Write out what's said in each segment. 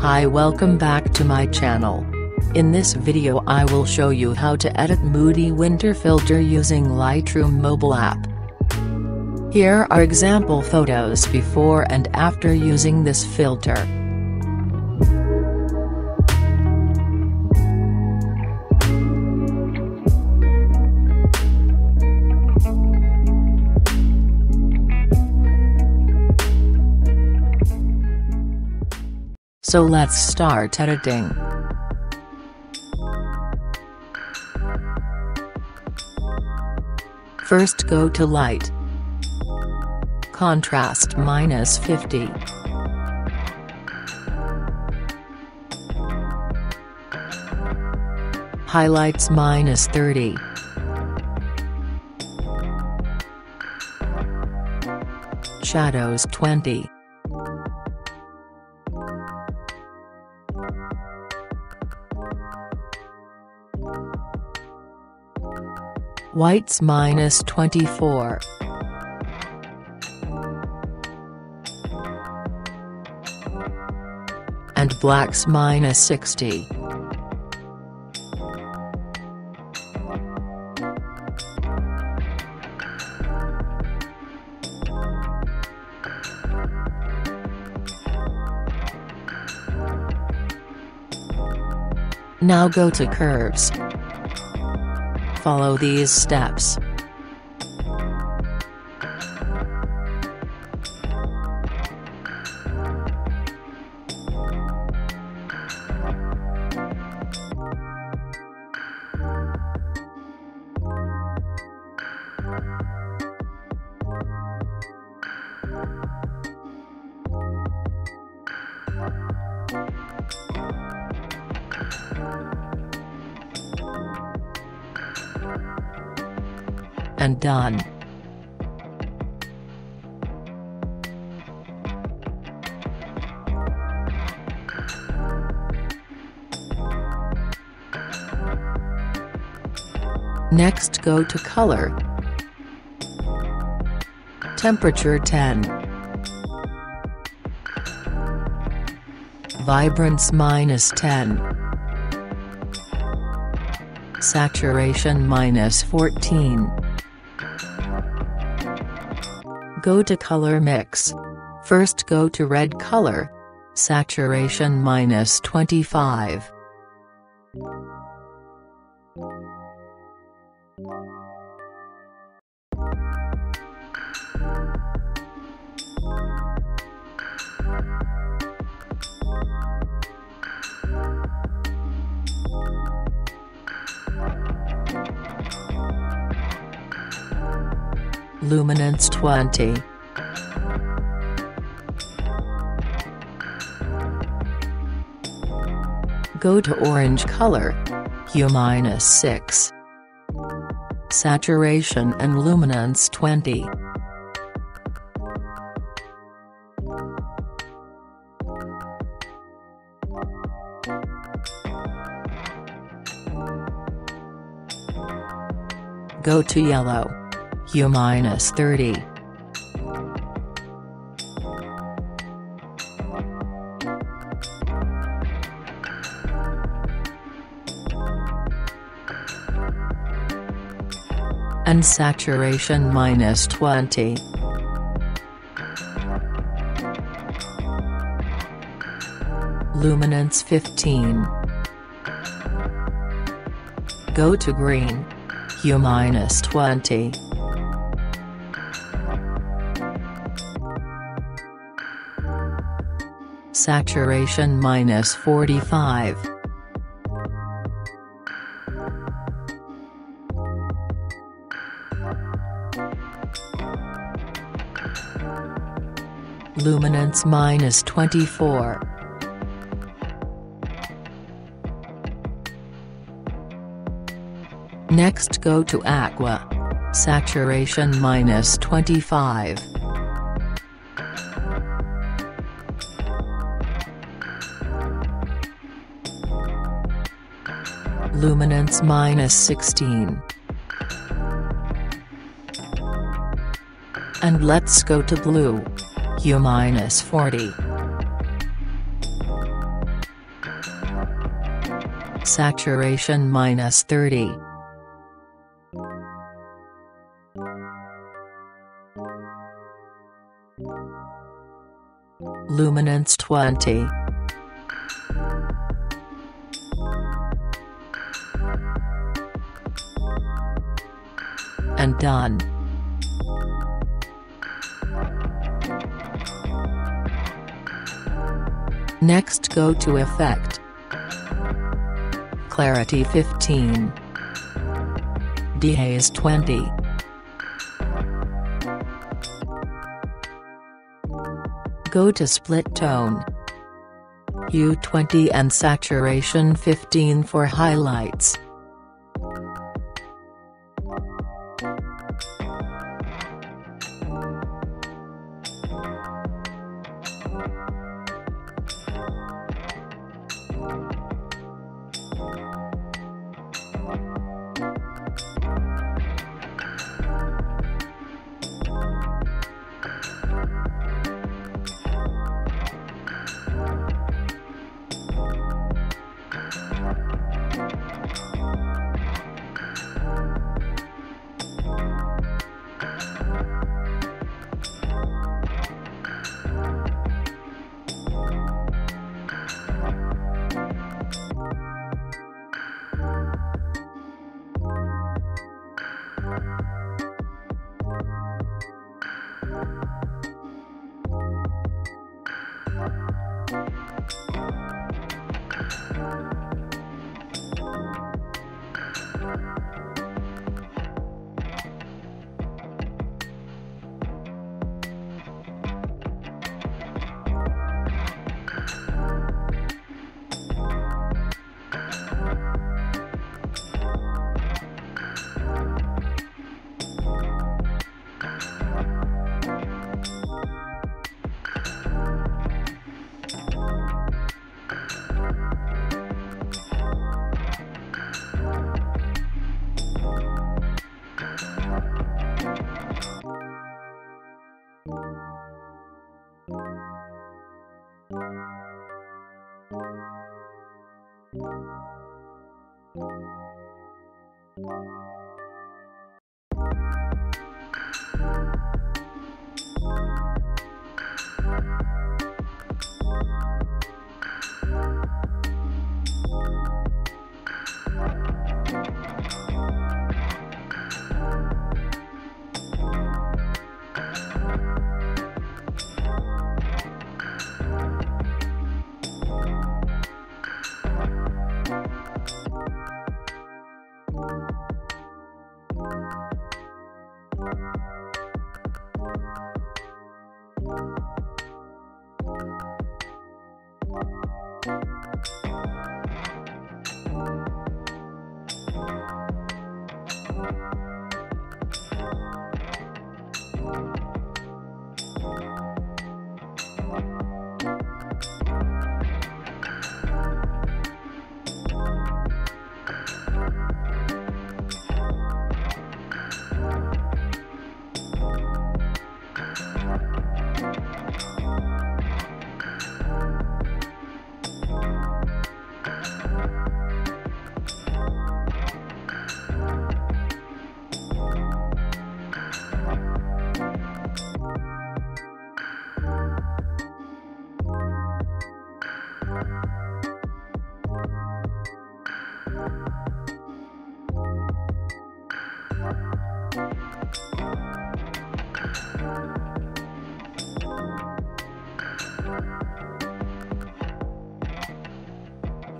Hi, welcome back to my channel. In this video I will show you how to edit Moody winter filter using Lightroom Mobile app. Here are example photos before and after using this filter. So let's start editing. First go to Light. Contrast -50. Highlights -30. Shadows 20. Whites -24. And blacks -60. Now go to curves. Follow these steps. And done. Next go to color. Temperature 10. Vibrance -10. Saturation -14. Go to color mix. First go to red color. Saturation -25. Luminance 20. Go to orange color. Hue -6. Saturation and luminance 20. Go to yellow. Hue -30. And saturation -20. Luminance 15. Go to green. Hue -20. Saturation -45. Luminance -24. Next go to aqua. Saturation -25. Luminance -16. And let's go to blue. Hue -40. Saturation -30. Luminance 20. And done. Next go to Effect. Clarity 15. Dehaze 20. Go to Split Tone. Hue 20 and Saturation 15 for highlights.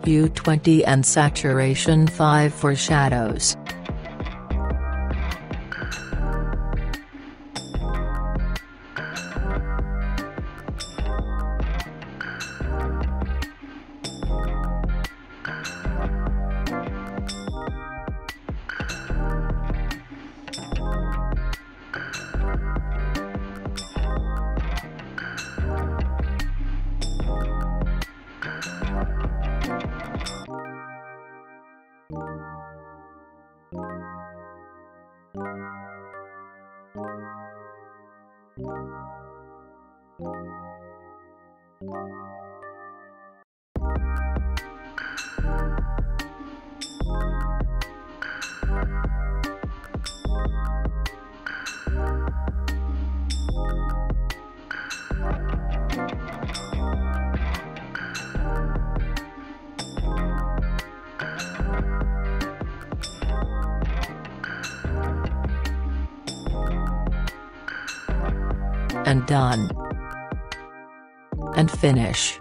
Hue 20 and Saturation 5 for shadows. and done. And finish.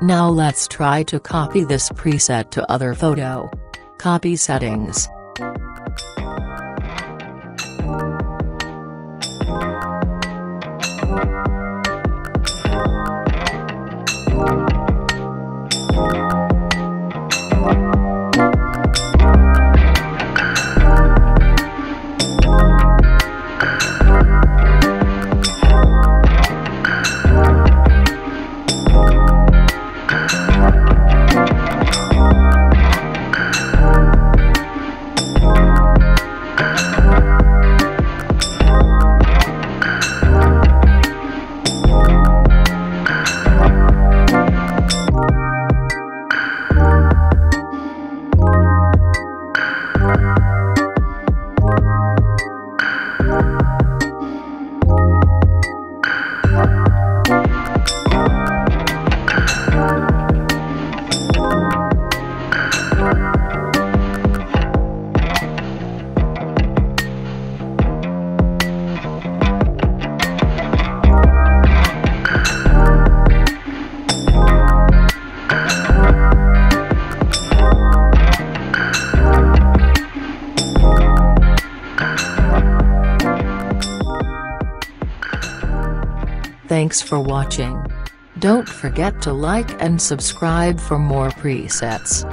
Now let's try to copy this preset to other photo. Copy settings. Thanks for watching. Don't forget to like and subscribe for more presets.